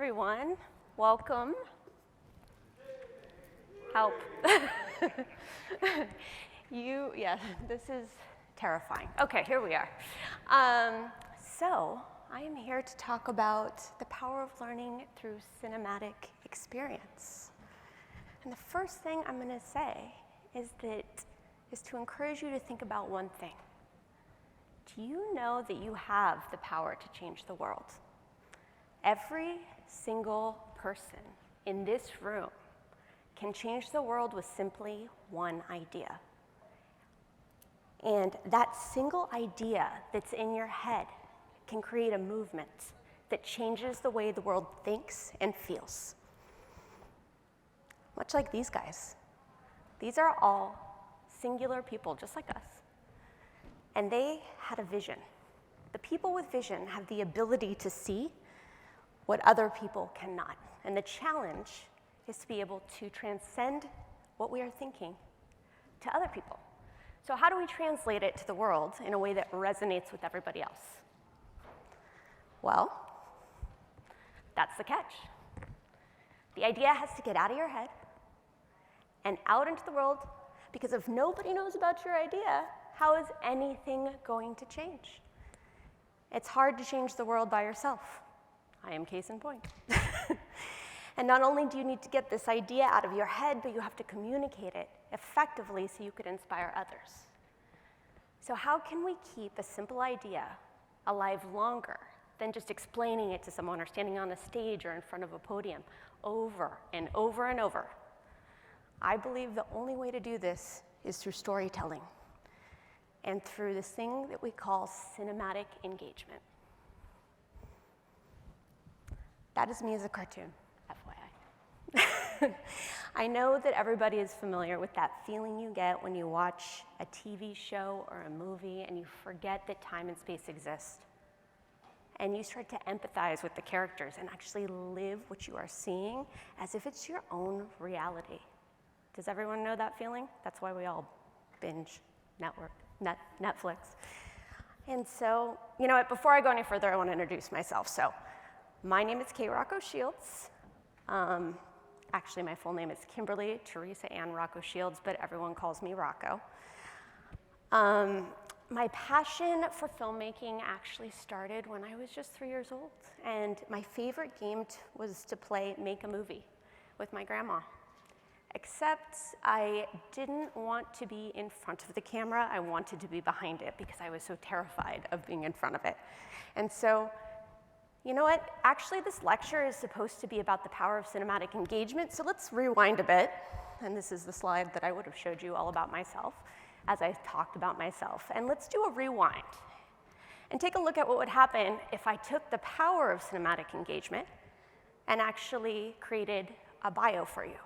everyone. Welcome. Help. This is terrifying. Okay, here we are. So I am here to talk about the power of learning through cinematic experience. And the first thing I'm going to say is to encourage you to think about one thing. Do you know that you have the power to change the world? Every single person in this room can change the world with simply one idea. And that single idea that's in your head can create a movement that changes the way the world thinks and feels. Much like these guys. These are all singular people, just like us. And they had a vision. The people with vision have the ability to see what other people cannot. And the challenge is to be able to transcend what we are thinking to other people. So how do we translate it to the world in a way that resonates with everybody else? Well, that's the catch. The idea has to get out of your head and out into the world, because if nobody knows about your idea, how is anything going to change? It's hard to change the world by yourself. I am case in point. And not only do you need to get this idea out of your head, but you have to communicate it effectively so you could inspire others. So how can we keep a simple idea alive longer than just explaining it to someone or standing on a stage or in front of a podium over and over and over? I believe the only way to do this is through storytelling and through this thing that we call cinematic engagement. That is me as a cartoon, FYI. I know that everybody is familiar with that feeling you get when you watch a TV show or a movie and you forget that time and space exist. And you start to empathize with the characters and actually live what you are seeing as if it's your own reality. Does everyone know that feeling? That's why we all binge Netflix. And so, you know what, before I go any further, I want to introduce myself. So, my name is Rocco Shields. Actually, my full name is Kimberly Teresa Ann Rocco Shields, but everyone calls me Rocco. My passion for filmmaking actually started when I was just 3 years old. And my favorite game was to play Make a Movie with my grandma. Except I didn't want to be in front of the camera. I wanted to be behind it because I was so terrified of being in front of it. And so, you know what? Actually, this lecture is supposed to be about the power of cinematic engagement, so let's rewind a bit. And this is the slide that I would have showed you all about myself as I talked about myself. And let's do a rewind and take a look at what would happen if I took the power of cinematic engagement and actually created a bio for you.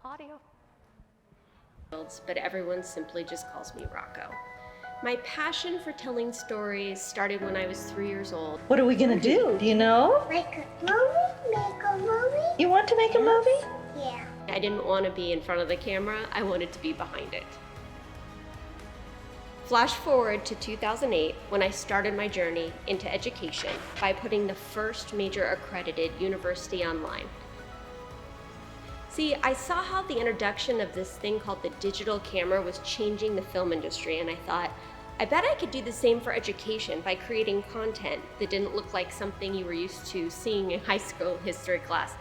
Audio. But everyone simply just calls me Rocco. My passion for telling stories started when I was 3 years old. What are we gonna do? Do you know? Make a movie. You want to make a movie? Yeah. I didn't want to be in front of the camera, I wanted to be behind it. Flash forward to 2008 when I started my journey into education by putting the first major accredited university online. See, I saw how the introduction of this thing called the digital camera was changing the film industry, and I thought, I bet I could do the same for education by creating content that didn't look like something you were used to seeing in high school history class.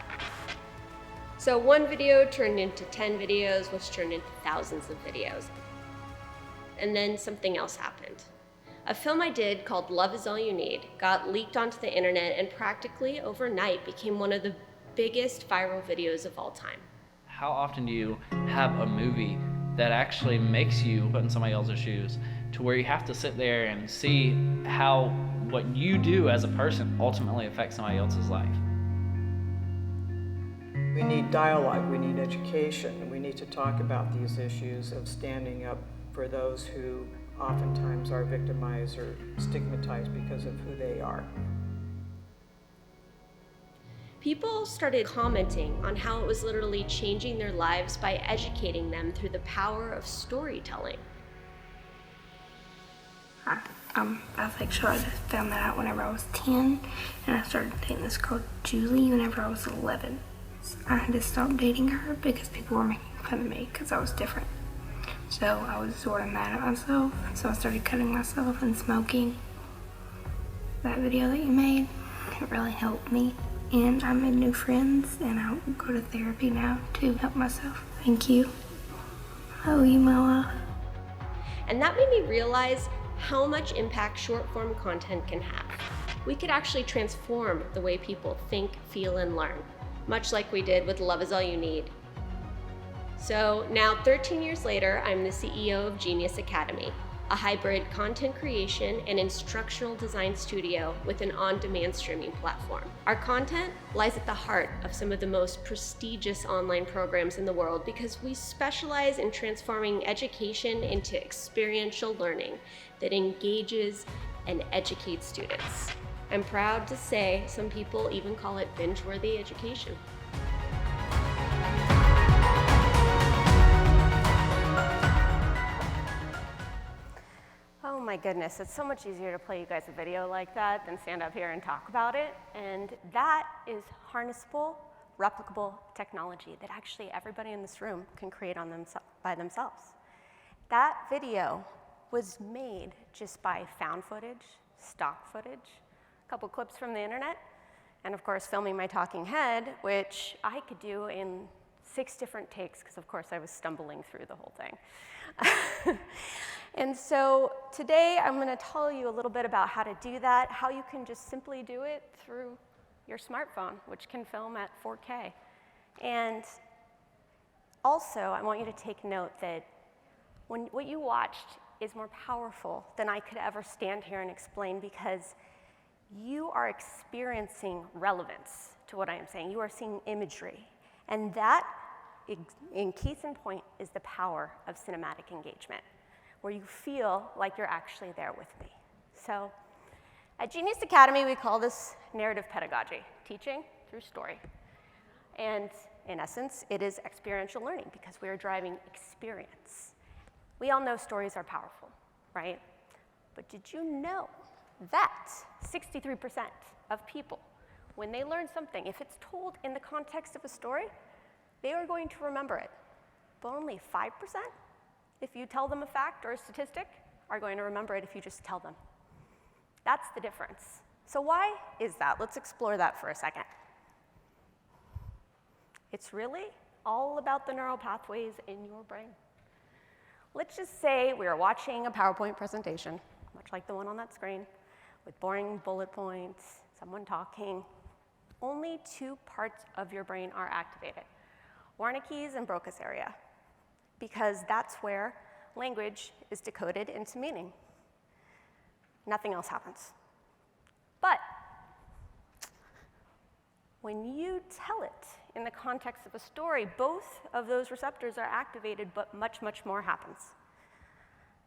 So one video turned into 10 videos, which turned into thousands of videos. And then something else happened. A film I did called Love Is All You Need got leaked onto the internet and practically overnight became one of the biggest viral videos of all time. How often do you have a movie that actually makes you put in somebody else's shoes to where you have to sit there and see how what you do as a person ultimately affects somebody else's life? We need dialogue, we need education, we need to talk about these issues of standing up for those who oftentimes are victimized or stigmatized because of who they are. People started commenting on how it was literally changing their lives by educating them through the power of storytelling. bisexual. I just found that out whenever I was 10, and I started dating this girl, Julie, whenever I was 11. So I had to stop dating her because people were making fun of me because I was different. So I was sort of mad at myself, so I started cutting myself and smoking. That video that you made, it really helped me. And I made new friends, and I go to therapy now to help myself. Thank you. I owe you my life. And that made me realize how much impact short-form content can have. We could actually transform the way people think, feel, and learn, much like we did with Love Is All You Need. So now, 13 years later, I'm the CEO of Genius Academy, a hybrid content creation and instructional design studio with an on-demand streaming platform. Our content lies at the heart of some of the most prestigious online programs in the world because we specialize in transforming education into experiential learning that engages and educates students. I'm proud to say some people even call it binge-worthy education. Oh my goodness, it's so much easier to play you guys a video like that than stand up here and talk about it. And that is harnessable, replicable technology that actually everybody in this room can create by themselves. That video was made just by found footage, stock footage, a couple clips from the internet, and of course filming my talking head, which I could do in 6 different takes because of course I was stumbling through the whole thing. And so today I'm going to tell you a little bit about how to do that, how you can just simply do it through your smartphone, which can film at 4K. And also, I want you to take note that what you watched is more powerful than I could ever stand here and explain because you are experiencing relevance to what I am saying. You are seeing imagery. And that, in case in point, is the power of cinematic engagement, where you feel like you're actually there with me. So at Genius Academy, we call this narrative pedagogy, teaching through story. And in essence, it is experiential learning because we are driving experience. We all know stories are powerful, right? But did you know that 63% of people, when they learn something, if it's told in the context of a story, they are going to remember it. But only 5%, if you tell them a fact or a statistic, are going to remember it if you just tell them. That's the difference. So why is that? Let's explore that for a second. It's really all about the neural pathways in your brain. Let's just say we are watching a PowerPoint presentation, much like the one on that screen, with boring bullet points, someone talking. Only 2 parts of your brain are activated, Wernicke's and Broca's area, because that's where language is decoded into meaning. Nothing else happens. But when you tell it in the context of a story, both of those receptors are activated, but much, much more happens.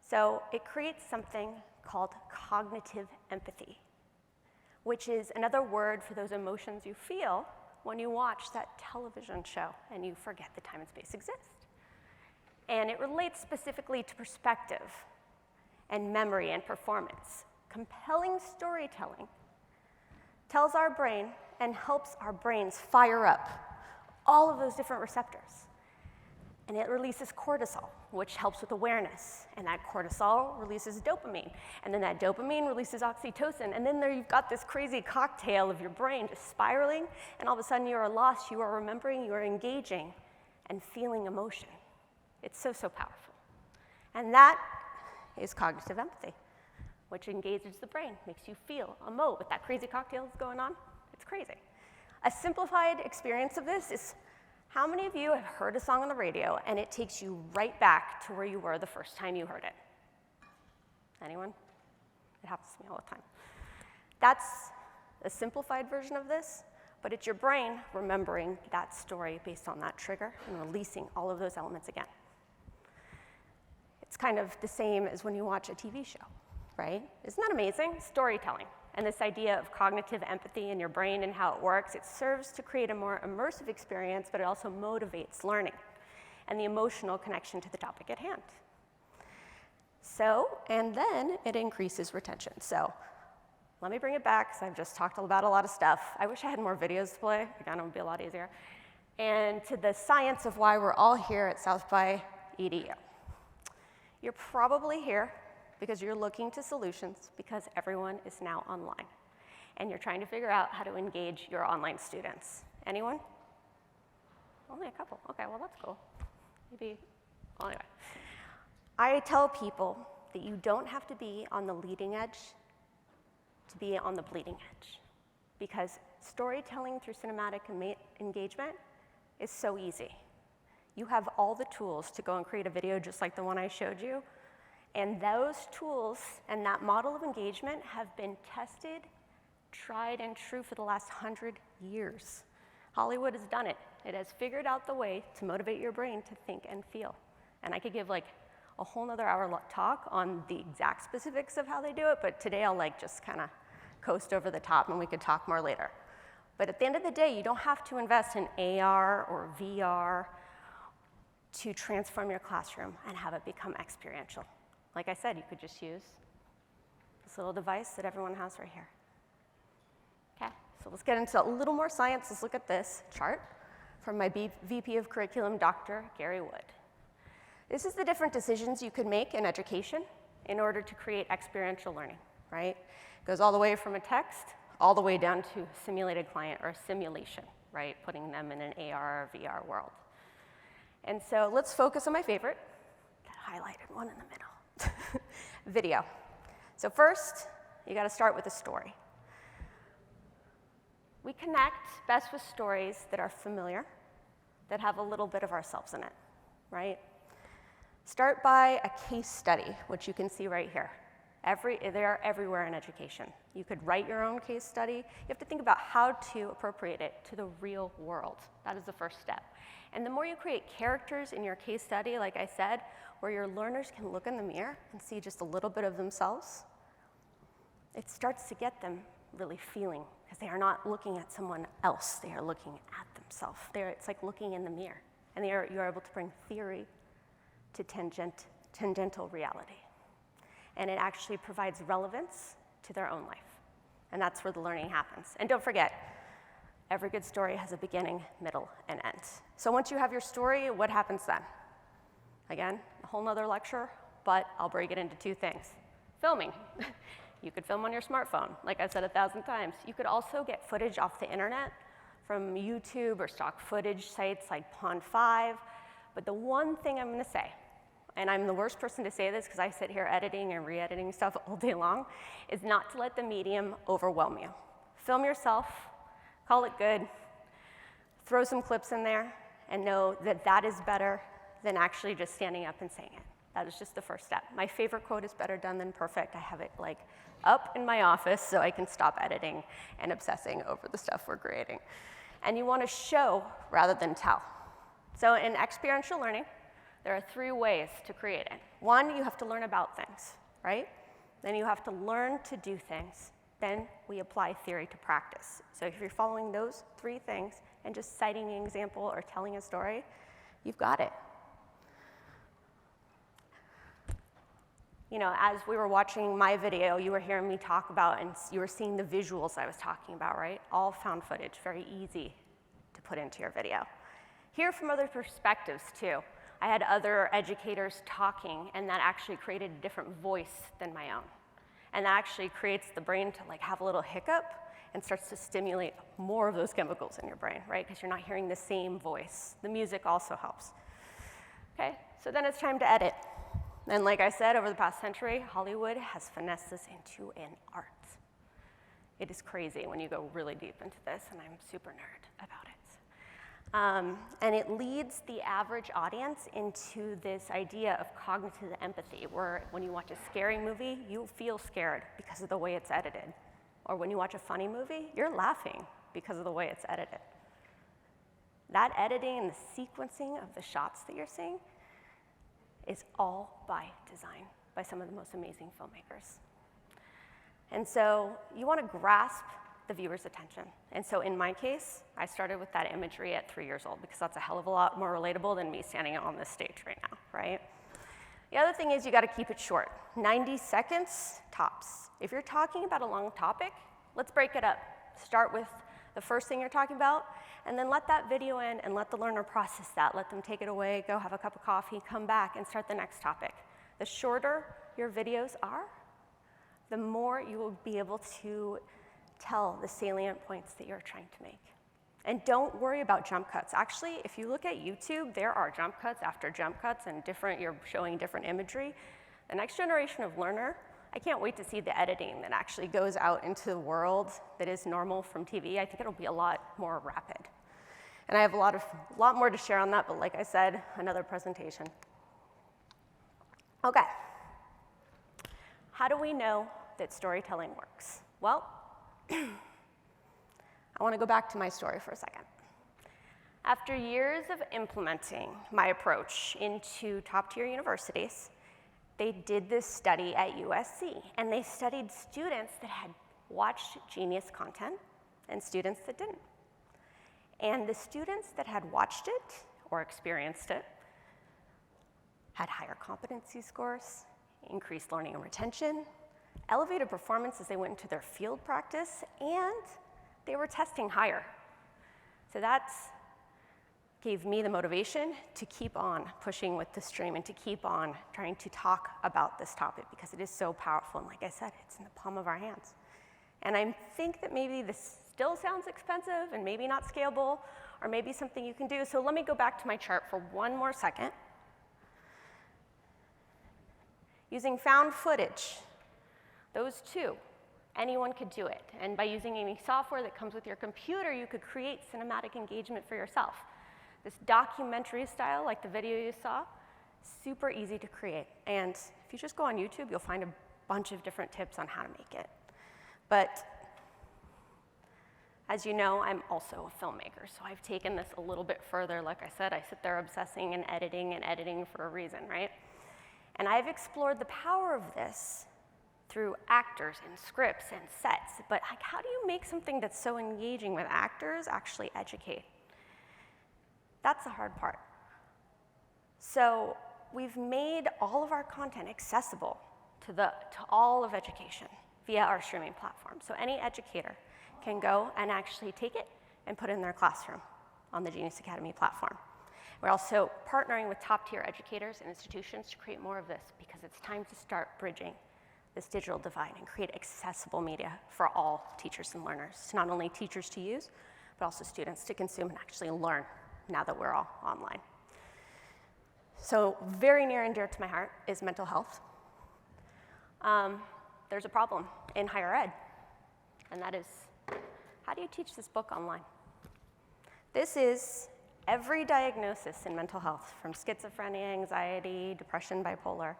So it creates something called cognitive empathy, which is another word for those emotions you feel when you watch that television show and you forget that time and space exist. And it relates specifically to perspective and memory and performance. Compelling storytelling tells our brain and helps our brains fire up all of those different receptors. And it releases cortisol, which helps with awareness. And that cortisol releases dopamine. And then that dopamine releases oxytocin. And then there you've got this crazy cocktail of your brain just spiraling. And all of a sudden you are lost, you are remembering, you are engaging, and feeling emotion. It's so, so powerful. And that is cognitive empathy, which engages the brain, makes you feel, emote with that crazy cocktail that's going on. It's crazy. A simplified experience of this is how many of you have heard a song on the radio and it takes you right back to where you were the first time you heard it? Anyone? It happens to me all the time. That's a simplified version of this, but it's your brain remembering that story based on that trigger and releasing all of those elements again. It's kind of the same as when you watch a TV show, right? Isn't that amazing? Storytelling. And this idea of cognitive empathy in your brain and how it works, it serves to create a more immersive experience, but it also motivates learning and the emotional connection to the topic at hand. So, and then it increases retention. So let me bring it back, because I've just talked about a lot of stuff. I wish I had more videos to play. Again, it would be a lot easier. And to the science of why we're all here at South by EDU. You're probably here because you're looking to solutions, because everyone is now online. And you're trying to figure out how to engage your online students. Anyone? Only a couple. Okay, well, that's cool. Maybe, well, anyway. I tell people that you don't have to be on the leading edge to be on the bleeding edge, because storytelling through cinematic engagement is so easy. You have all the tools to go and create a video just like the one I showed you, and those tools and that model of engagement have been tested, tried and true for the last 100 years. Hollywood has done it. It has figured out the way to motivate your brain to think and feel. And I could give like a whole nother hour talk on the exact specifics of how they do it, but today I'll like just kind of coast over the top, and we could talk more later. But at the end of the day, you don't have to invest in AR or VR to transform your classroom and have it become experiential. Like I said, you could just use this little device that everyone has right here. Okay, so let's get into a little more science. Let's look at this chart from my VP of Curriculum, Dr. Gary Wood. This is the different decisions you could make in education in order to create experiential learning, right? It goes all the way from a text all the way down to simulated client or simulation, right? Putting them in an AR or VR world. And so let's focus on my favorite, that highlighted one in the middle, video. So first, you gotta start with a story. We connect best with stories that are familiar, that have a little bit of ourselves in it, right? Start by a case study, which you can see right here. They are everywhere in education. You could write your own case study. You have to think about how to appropriate it to the real world. That is the first step. And the more you create characters in your case study, like I said, where your learners can look in the mirror and see just a little bit of themselves, it starts to get them really feeling, because they are not looking at someone else, they are looking at themselves. It's like looking in the mirror, and you're able to bring theory to tangential reality. And it actually provides relevance to their own life. And that's where the learning happens. And don't forget, every good story has a beginning, middle, and end. So once you have your story, what happens then? Again, a whole nother lecture, but I'll break it into two things. Filming. You could film on your smartphone, like I said 1,000 times. You could also get footage off the internet from YouTube or stock footage sites like Pond5. But the one thing I'm gonna say, and I'm the worst person to say this because I sit here editing and re-editing stuff all day long, is not to let the medium overwhelm you. Film yourself, call it good, throw some clips in there, and know that that is better than actually just standing up and saying it. That is just the first step. My favorite quote is better done than perfect. I have it like up in my office so I can stop editing and obsessing over the stuff we're creating. And you want to show rather than tell. So in experiential learning, there are 3 ways to create it. 1, you have to learn about things, right? Then you have to learn to do things. Then we apply theory to practice. So if you're following those 3 things and just citing an example or telling a story, you've got it. You know, as we were watching my video, you were hearing me talk about, and you were seeing the visuals I was talking about, right? All found footage, very easy to put into your video. Hear from other perspectives too. I had other educators talking, and that actually created a different voice than my own. And that actually creates the brain to like have a little hiccup and starts to stimulate more of those chemicals in your brain, right? Because you're not hearing the same voice. The music also helps. Okay, so then it's time to edit. And like I said, over the past century, Hollywood has finessed this into an art. It is crazy when you go really deep into this, and I'm super nerd about it. And it leads the average audience into this idea of cognitive empathy, where when you watch a scary movie, you feel scared because of the way it's edited. Or when you watch a funny movie, you're laughing because of the way it's edited. That editing and the sequencing of the shots that you're seeing is all by design by some of the most amazing filmmakers. And so you want to grasp the viewer's attention. And so in my case, I started with that imagery at 3 years old because that's a hell of a lot more relatable than me standing on this stage right now, right? The other thing is you gotta keep it short. 90 seconds tops. If you're talking about a long topic, let's break it up. Start with the first thing you're talking about, and then let that video in and let the learner process that. Let them take it away, go have a cup of coffee, come back and start the next topic. The shorter your videos are, the more you will be able to tell the salient points that you're trying to make. And don't worry about jump cuts. Actually, if you look at YouTube, there are jump cuts after jump cuts and you're showing different imagery. The next generation of learner, I can't wait to see the editing that actually goes out into the world that is normal from TV. I think it'll be a lot more rapid. And I have a lot more to share on that, but like I said, another presentation. Okay. How do we know that storytelling works? Well, I want to go back to my story for a second. After years of implementing my approach into top-tier universities, they did this study at USC, and they studied students that had watched Genius content and students that didn't. And the students that had watched it or experienced it had higher competency scores, increased learning and retention, elevated performance as they went into their field practice, and they were testing higher. So that gave me the motivation to keep on pushing with the stream and to keep on trying to talk about this topic because it is so powerful. And like I said, it's in the palm of our hands. And I think that maybe this still sounds expensive and maybe not scalable or maybe something you can do. So let me go back to my chart for one more second. Using found footage, those two, anyone could do it. And by using any software that comes with your computer, you could create cinematic engagement for yourself. This documentary style, like the video you saw, super easy to create. And if you just go on YouTube, you'll find a bunch of different tips on how to make it. But as you know, I'm also a filmmaker, so I've taken this a little bit further. Like I said, I sit there obsessing and editing for a reason, right? And I've explored the power of this through actors and scripts and sets. But like, how do you make something that's so engaging with actors actually educate? That's the hard part. So we've made all of our content accessible to all of education via our streaming platform. So any educator can go and actually take it and put it in their classroom on the Genius Academy platform. We're also partnering with top-tier educators and institutions to create more of this because it's time to start bridging this digital divide and create accessible media for all teachers and learners. Not only teachers to use, but also students to consume and actually learn now that we're all online. So very near and dear to my heart is mental health. There's a problem in higher ed, and that is, how do you teach this book online? This is every diagnosis in mental health, from schizophrenia, anxiety, depression, bipolar.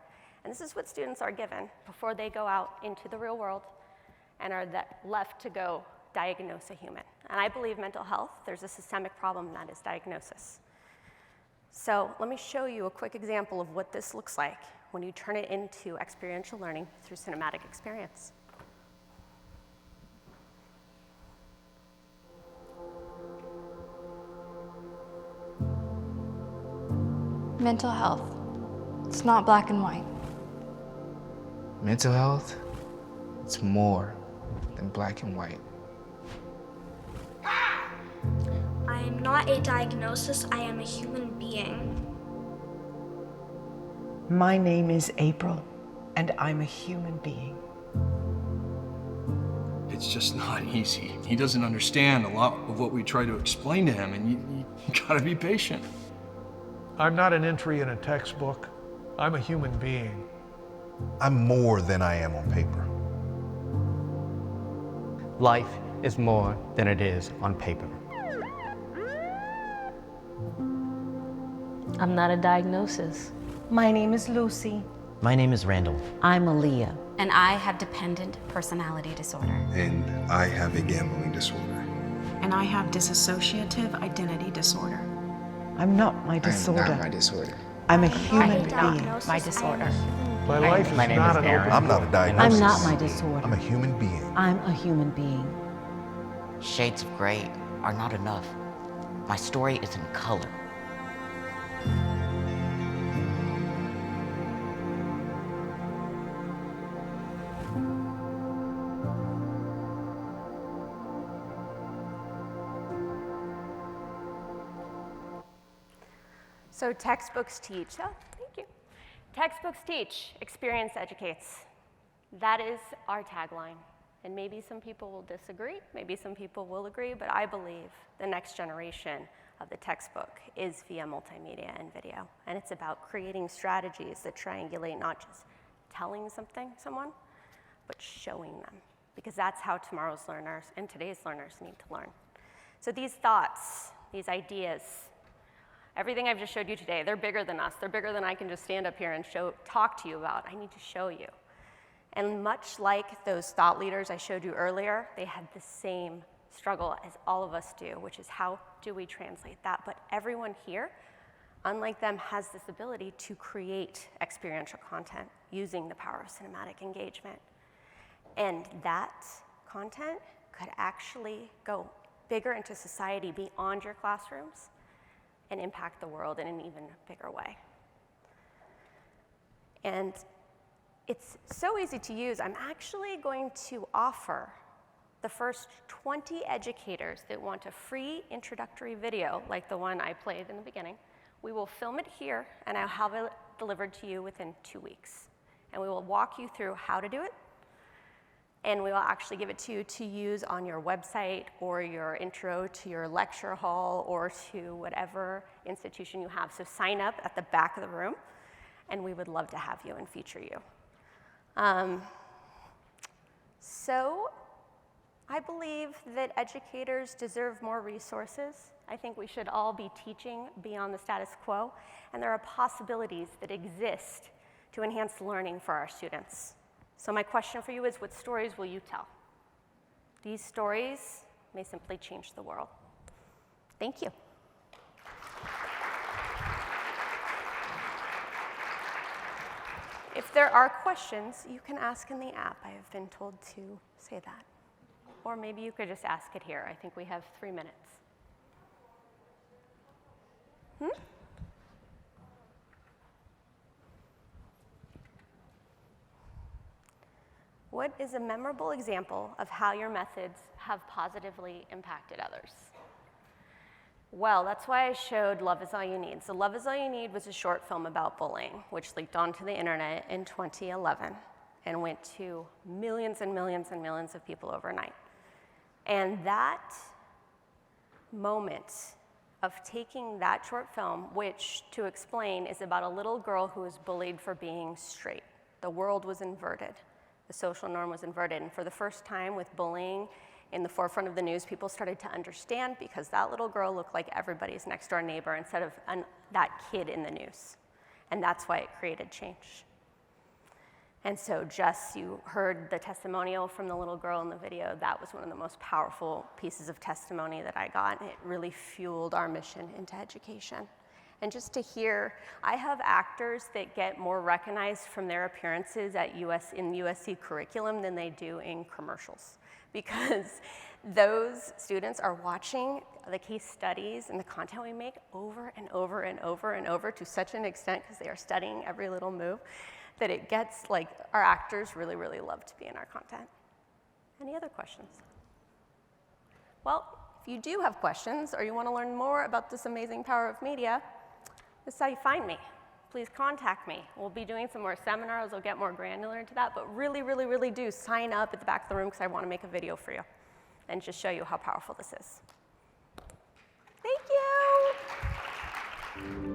And this is what students are given before they go out into the real world and are left to go diagnose a human. And I believe mental health, there's a systemic problem, and that is diagnosis. So let me show you a quick example of what this looks like when you turn it into experiential learning through cinematic experience. Mental health. It's not black and white. Mental health, it's more than black and white. I am not a diagnosis, I am a human being. My name is April, and I'm a human being. It's just not easy. He doesn't understand a lot of what we try to explain to him, and you gotta be patient. I'm not an entry in a textbook. I'm a human being. I'm more than I am on paper. Life is more than it is on paper. I'm not a diagnosis. My name is Lucy. My name is Randall. I'm Aaliyah. And I have dependent personality disorder. And I have a gambling disorder. And I have dissociative identity disorder. I'm not my disorder. I'm not my disorder. I'm a human being. My disorder. My life is not an open book. I'm not a diagnosis. I'm not my disorder. I'm a human being. I'm a human being. Shades of gray are not enough. My story is in color. So textbooks teach. Oh, thank you. Textbooks teach, experience educates. That is our tagline. And maybe some people will disagree, maybe some people will agree, but I believe the next generation of the textbook is via multimedia and video. And it's about creating strategies that triangulate not just telling someone, but showing them. Because that's how tomorrow's learners and today's learners need to learn. So these thoughts, these ideas, everything I've just showed you today, they're bigger than us. They're bigger than I can just stand up here and talk to you about. I need to show you. And much like those thought leaders I showed you earlier, they had the same struggle as all of us do, which is how do we translate that? But everyone here, unlike them, has this ability to create experiential content using the power of cinematic engagement. And that content could actually go bigger into society beyond your classrooms and impact the world in an even bigger way. And it's so easy to use. I'm actually going to offer the first 20 educators that want a free introductory video, like the one I played in the beginning. We will film it here, and I'll have it delivered to you within 2 weeks. And we will walk you through how to do it, and we will actually give it to you to use on your website or your intro to your lecture hall or to whatever institution you have. So sign up at the back of the room, and we would love to have you and feature you. So I believe that educators deserve more resources. I think we should all be teaching beyond the status quo, and there are possibilities that exist to enhance learning for our students. So my question for you is, what stories will you tell? These stories may simply change the world. Thank you. If there are questions, you can ask in the app. I have been told to say that. Or maybe you could just ask it here. I think we have 3 minutes. What is a memorable example of how your methods have positively impacted others? Well, that's why I showed Love Is All You Need. So Love Is All You Need was a short film about bullying, which leaked onto the internet in 2011 and went to millions and millions and millions of people overnight. And that moment of taking that short film, which, to explain, is about a little girl who was bullied for being straight. The world was inverted. The social norm was inverted. And for the first time with bullying in the forefront of the news, people started to understand because that little girl looked like everybody's next door neighbor instead of that kid in the news. And that's why it created change. And so Jess, you heard the testimonial from the little girl in the video. That was one of the most powerful pieces of testimony that I got. And it really fueled our mission into education. And just to hear, I have actors that get more recognized from their appearances at in USC curriculum than they do in commercials, because those students are watching the case studies and the content we make over and over and over and over to such an extent, because they are studying every little move, that it gets like our actors really, really love to be in our content. Any other questions? Well, if you do have questions or you want to learn more about this amazing power of media, this is how you find me. Please contact me. We'll be doing some more seminars. We'll get more granular into that, but really, really, really do sign up at the back of the room because I want to make a video for you and just show you how powerful this is. Thank you.